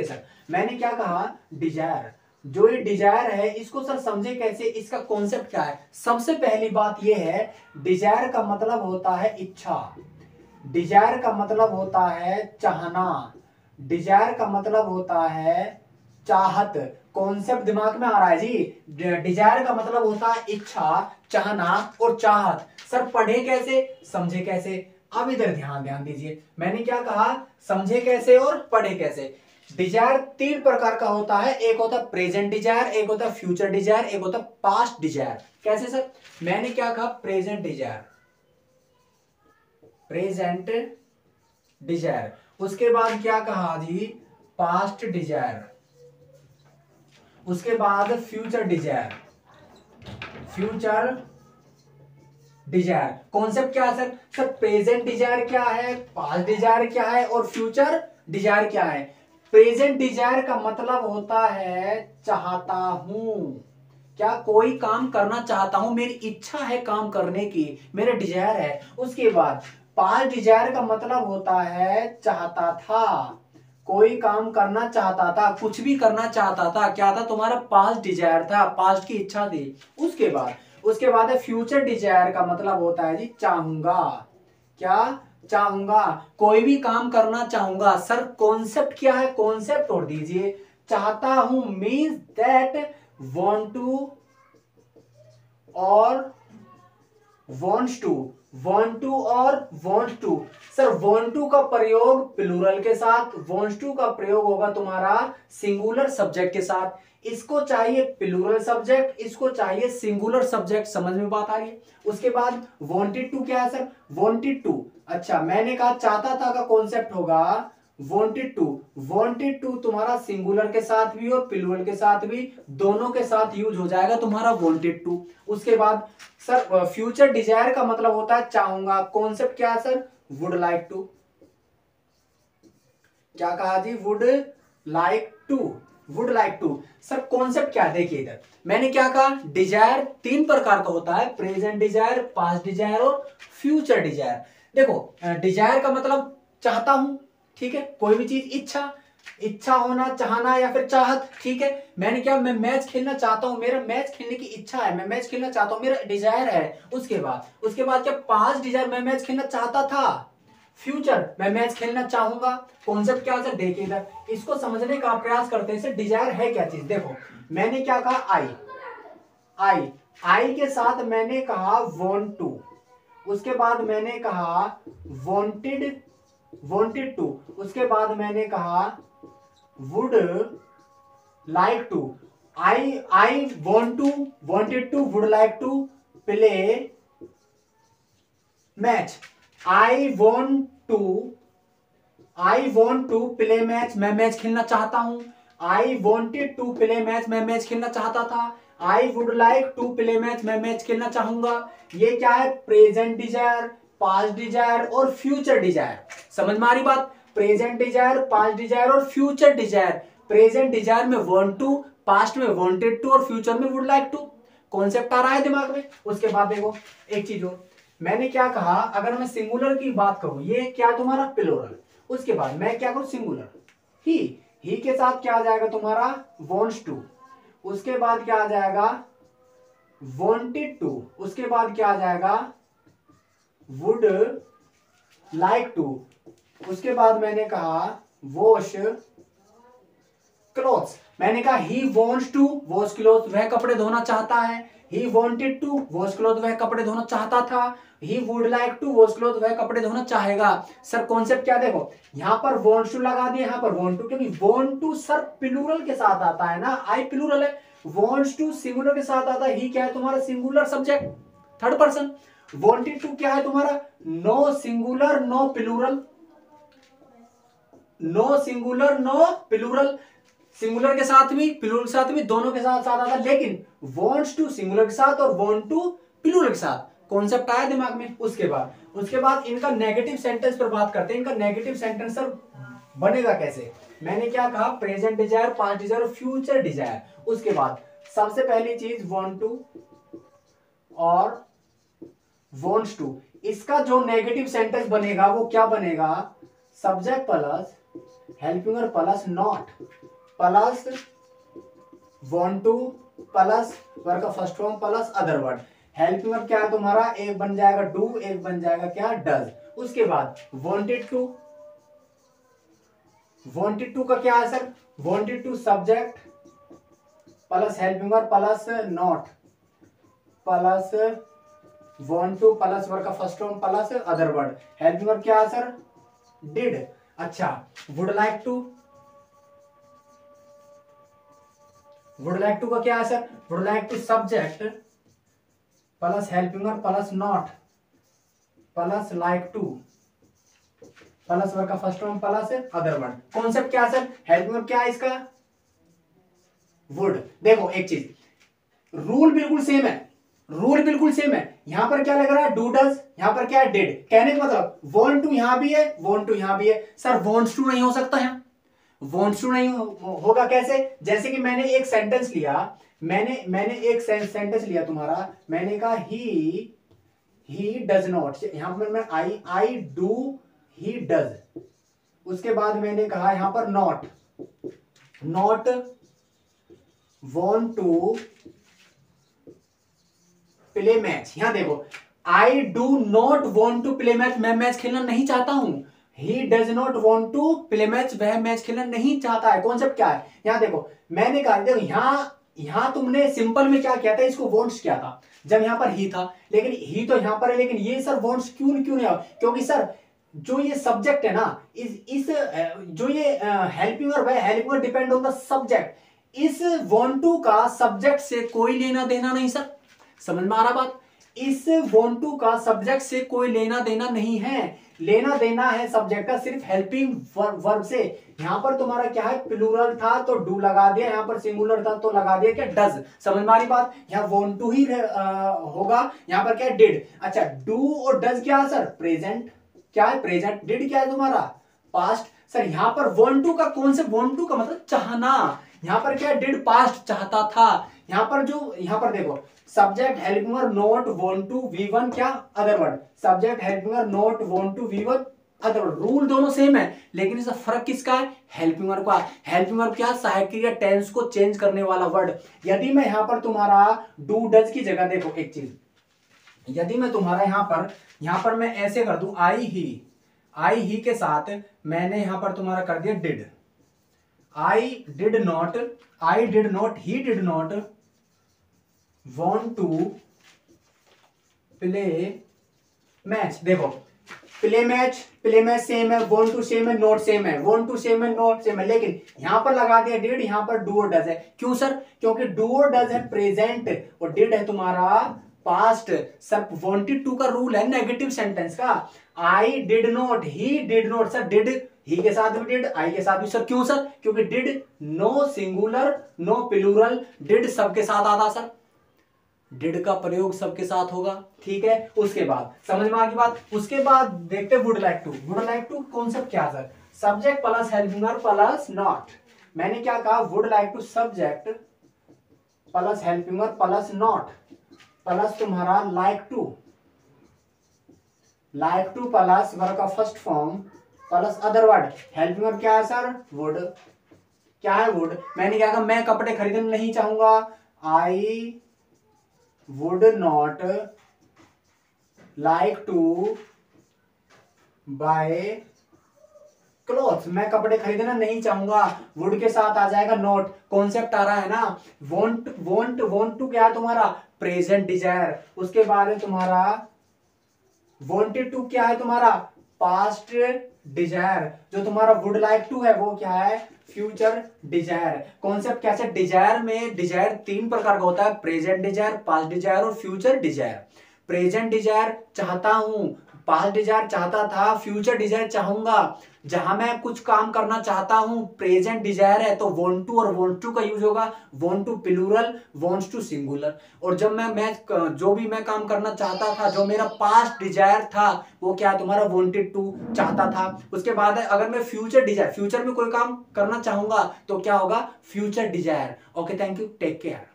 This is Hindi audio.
सर मैंने क्या कहा, डिजायर, जो ये डिजायर है इसको सर समझे कैसे, इसका कॉन्सेप्ट क्या है। सबसे पहली बात ये है, डिजायर का मतलब होता है इच्छा, डिजायर का मतलब होता है चाहना, डिजायर का मतलब होता है चाहत। कॉन्सेप्ट दिमाग में आ रहा है जी। डिजायर का मतलब होता है इच्छा, चाहना और चाहत। सर पढ़े कैसे, समझे कैसे। अब इधर ध्यान ध्यान दीजिए, मैंने क्या कहा, समझे कैसे और पढ़े कैसे। डिजायर तीन प्रकार का होता है, एक होता है प्रेजेंट डिजायर, एक होता है फ्यूचर डिजायर, एक होता है पास्ट डिजायर। कैसे सर, मैंने क्या कहा, प्रेजेंट डिजायर, प्रेजेंट डिजायर, उसके बाद क्या कहा जी, पास्ट डिजायर, उसके बाद future desire, future desire. Concept क्या है सर, सर प्रेजेंट डिजायर क्या है, पास्ट डिजायर क्या है और फ्यूचर डिजायर क्या है। प्रेजेंट डिजायर का मतलब होता है चाहता हूं, क्या कोई काम करना चाहता हूं, मेरी इच्छा है काम करने की, मेरा डिजायर है। उसके बाद पास्ट डिजायर का मतलब होता है चाहता था, कोई काम करना चाहता था, कुछ भी करना चाहता था, क्या था तुम्हारा, पास्ट डिजायर था, पास्ट की इच्छा थी। उसके बाद है फ्यूचर डिजायर का मतलब होता है जी चाहूंगा, क्या चाहूंगा, कोई भी काम करना चाहूंगा। सर कॉन्सेप्ट क्या है, कॉन्सेप्ट तोड़ दीजिए। चाहता हूं मीन्स दैट वांट टू और wants to, want to और want to। Sir want to का प्रयोग प्लूरल के साथ, wants to का प्रयोग होगा तुम्हारा सिंगुलर सब्जेक्ट के साथ। इसको चाहिए प्लूरल सब्जेक्ट, इसको चाहिए सिंगुलर सब्जेक्ट। समझ में बात आ रही है। उसके बाद wanted to क्या है सर, wanted to, अच्छा मैंने कहा चाहता था का कॉन्सेप्ट होगा wanted to, wanted to तुम्हारा सिंगुलर के साथ भी और प्लूरल के साथ भी, दोनों के साथ यूज हो जाएगा तुम्हारा wanted to। उसके बाद सर फ्यूचर डिजायर का मतलब होता है चाहूंगा, कॉन्सेप्ट क्या है सर, वुड लाइक टू, क्या कहा जी, would like to, would like to. Sir concept क्या है, देखिए इधर मैंने क्या कहा, डिजायर तीन प्रकार का होता है, प्रेजेंट डिजायर, पास्ट डिजायर और फ्यूचर डिजायर। देखो डिजायर का मतलब चाहता हूं, ठीक है, कोई भी चीज, इच्छा, इच्छा होना, चाहना या फिर चाहत, ठीक है। मैंने क्या, मैं मैच खेलना चाहता हूं, मेरा मैच खेलने की इच्छा है, मैं मैच खेलना चाहता हूं, मेरा डिजायर है। उसके बाद क्या, पास्ट डिजायर, मैं मैच खेलना चाहता था, फ्यूचर मैं मैच खेलना चाहूंगा। कॉन्सेप्ट क्या है, देखिए इधर इसको समझने का प्रयास करते हैं। डिजायर है क्या चीज, देखो मैंने क्या कहा, आई, आई, आई के साथ मैंने कहा वॉन्ट टू, उसके बाद मैंने कहा वॉन्टेड, वॉन्टेड टू, उसके बाद मैंने कहा would like to. I want to, wanted to, would like to play match. I want to play match, मैं मैच खेलना चाहता हूं। I wanted to play match, मैं मैच खेलना चाहता था। I would like to play match, मैं मैच खेलना चाहूंगा। ये क्या है, प्रेजेंट डिजायर, पास्ट डिजायर और फ्यूचर डिजायर। समझ में आ रही बात, प्रेजेंट डिजायर, पास्ट डिजायर और फ्यूचर डिजायर। प्रेजेंट डिजायर में वांट टू, पास्ट में वांटेड टू और फ्यूचर में वुड लाइक टू। कॉन्सेप्ट आ रहा है दिमाग में। उसके बाद देखो एक चीज और, मैंने क्या कहा, अगर मैं सिंगुलर की बात करूं, ये क्या तुम्हारा प्लूरल, उसके बाद मैं क्या करूं, सिंगुलर, ही के साथ क्या आ जाएगा तुम्हारा, वॉन्ट्स टू, उसके बाद क्या आ जाएगा, वॉन्टेड टू, उसके बाद क्या आ जाएगा, वुड लाइक टू, उसके बाद मैंने कहा वॉश क्लोथ्स। मैंने कहा he wants to wash cloth, वह कपड़े धोना चाहता है। He wanted to wash cloth, वह कपड़े धोना चाहता था। He would like to wash cloth, वह कपड़े धोना चाहेगा। सर कॉन्सेप्ट क्या, देखो यहां पर वॉन्ट्स टू लगा दिया, यहां पर वॉन्ट टू, क्योंकि वॉन्ट टू सर प्लूरल के साथ आता है ना, आई प्लूरल है, वॉन्ट्स टू सिंगुलर के साथ आता है। ही क्या है तुम्हारा, singular subject, third person. Wanted to क्या है तुम्हारा, no singular no plural, no singular no plural, singular के साथ भी प्लूरल के साथ भी, दोनों के साथ साथ आता, लेकिन वॉन्ट्स टू सिंगुलर के साथ और वॉन्ट टू प्लूरल के साथ। कॉन्सेप्ट आया दिमाग में। उसके बाद इनका नेगेटिव सेंटेंस पर बात करते हैं। इनका नेगेटिव सेंटेंस सर बनेगा कैसे, मैंने क्या कहा, प्रेजेंट डिजायर, पास्ट डिजायर और फ्यूचर डिजायर। उसके बाद सबसे पहली चीज वॉन्ट टू और वॉन्ट्स टू, इसका जो नेगेटिव सेंटेंस बनेगा वो क्या बनेगा, subject plus helping verb plus not plus want to plus verb का first form plus other word. Helping verb क्या है तुम्हारा, एक बन जाएगा डू, एक बन जाएगा क्या डज। उसके बाद वांटेड टू, वांटेड टू का क्या है sir, wanted to subject plus helping verb plus not plus want to plus verb का first form plus other word. Helping verb क्या है सर, डिड। अच्छा would like to, would like to का क्या है sir, would like to subject plus helping verb plus not plus like to plus verb का first form plus other word. Concept क्या है सर, हेल्पिंग वर्ब क्या है इसका, वुड। देखो एक चीज, रूल बिल्कुल सेम है, रूल बिल्कुल सेम है। यहां पर क्या लग रहा है, डू डज, यहां पर क्या है डिड। कहने का मतलब वांट टू यहां भी है, वांट टू यहां भी है। सर वांट्स टू नहीं हो सकता है, वांट्स टू नहीं होगा कैसे, जैसे कि मैंने एक सेंटेंस लिया, मैंने एक सेंटेंस लिया तुम्हारा, मैंने कहा ही डज नॉट, यहां पर मैं आई डू ही डज। उसके बाद मैंने कहा यहां पर not want to play match. यहां देखो I do not want to play match, मैं मैच खेलना नहीं चाहता हूं। He does not want to play match, वह मैच खेलना नहीं चाहता है। कॉन्सेप्ट क्या है, यहां देखो मैंने कहा, देखो यहां तुमने सिंपल में क्या किया था, इसको वांट्स किया था जब यहां पर ही था, लेकिन ही तो यहां पर है, लेकिन ये सर वांट्स क्यों नहीं है, क्योंकि सर जो ये सब्जेक्ट है ना, इस जो ये हेल्पिंग वर्ब है, helping verb depend on the subject. इस वांट टू का सब्जेक्ट से कोई लेना देना नहीं सर, समझ में आ रहा बात। इस वांट टू का सब्जेक्ट से कोई लेना देना नहीं है, लेना देना है सब्जेक्ट का सिर्फ हेल्पिंग वर्ब से। यहां पर तुम्हारा क्या है, प्लूरल था तो डू लगा दिया, यहां पर सिंगुलर था तो लगा दिया क्या डज। समझ में आ रही बात, यहां वांट टू ही होगा, यहां पर क्या डिड। अच्छा डू और डज क्या है सर, प्रेजेंट, क्या है प्रेजेंट, डिड क्या है तुम्हारा पास्ट। सर यहां पर वांट टू का कौन से, वांट टू का मतलब चाहना, यहां पर क्या डिड पास्ट चाहता था। यहां पर देखो subject helping verb not want to V1 क्या other word, subject helping verb not want to V1 other word. Rule दोनों सेम है, लेकिन इसका फर्क किसका है, हेल्पिंग वर्ब का। हेल्पिंग वर्ब क्या, सहायक क्रिया टेंस को चेंज करने वाला वर्ड। यदि मैं यहां पर तुम्हारा डू डज की जगह, देखो एक चीज, यदि मैं तुम्हारा यहां पर मैं ऐसे कर दूं, आई ही के साथ मैंने यहां पर तुम्हारा कर दिया did, I did not he did not want to play match. देखो प्ले मैच सेम है, वांट टू सेम है, नॉट सेम है, वांट टू सेम है, नॉट सेम है, लेकिन यहां पर लगा दिया डिड, यहां पर डू और डज है। क्यों सर, क्योंकि डू और डज है प्रेजेंट और डिड है तुम्हारा पास्ट। सर वांटेड टू का रूल है नेगेटिव सेंटेंस का, आई did not, he did not. Sir did he के साथ भी डिड, आई के साथ भी। सर क्यों सर, क्योंकि did no singular no plural, did सबके साथ आता सर, डिड का प्रयोग सबके साथ होगा, ठीक है। उसके बाद समझ में आ गई बात। उसके बाद देखते would like to, would like to concept क्या sir, subject plus helping verb plus not. मैंने क्या कहा, would like to subject plus helping verb plus not plus तुम्हारा लाइक टू प्लस वर्ब का first form plus other word. Helping verb क्या है सर, वुड, क्या है वुड। मैंने क्या कहा, मैं कपड़े खरीदना नहीं चाहूंगा, I would not like to buy clothes, मैं कपड़े खरीदना नहीं चाहूंगा। वुड के साथ आ जाएगा नॉट, कॉन्सेप्ट आ रहा है ना। वॉन्ट टू क्या है तुम्हारा, प्रेजेंट डिजायर। उसके बाद है तुम्हारा वांटेड टू क्या है तुम्हारा, पास्ट डिजायर। जो तुम्हारा वुड लाइक टू है वो क्या है, फ्यूचर डिजायर। कॉन्सेप्ट कैसे, डिजायर में डिजायर तीन प्रकार का होता है, प्रेजेंट डिजायर, पास्ट डिजायर और फ्यूचर डिजायर। प्रेजेंट डिजायर चाहता हूं, पास्ट डिजायर चाहता था, फ्यूचर डिजायर चाहूंगा। जहां मैं कुछ काम करना चाहता हूं, प्रेजेंट डिजायर है तो वांट टू और वांट टू का यूज होगा, want to plural, wants to singular. और जब मैं जो भी मैं काम करना चाहता था, जो मेरा पास्ट डिजायर था, वो क्या है तुम्हारा, वांटेड टू, चाहता था। उसके बाद है अगर मैं फ्यूचर डिजायर, फ्यूचर में कोई काम करना चाहूंगा तो क्या होगा, future desire. Okay thank you, take care.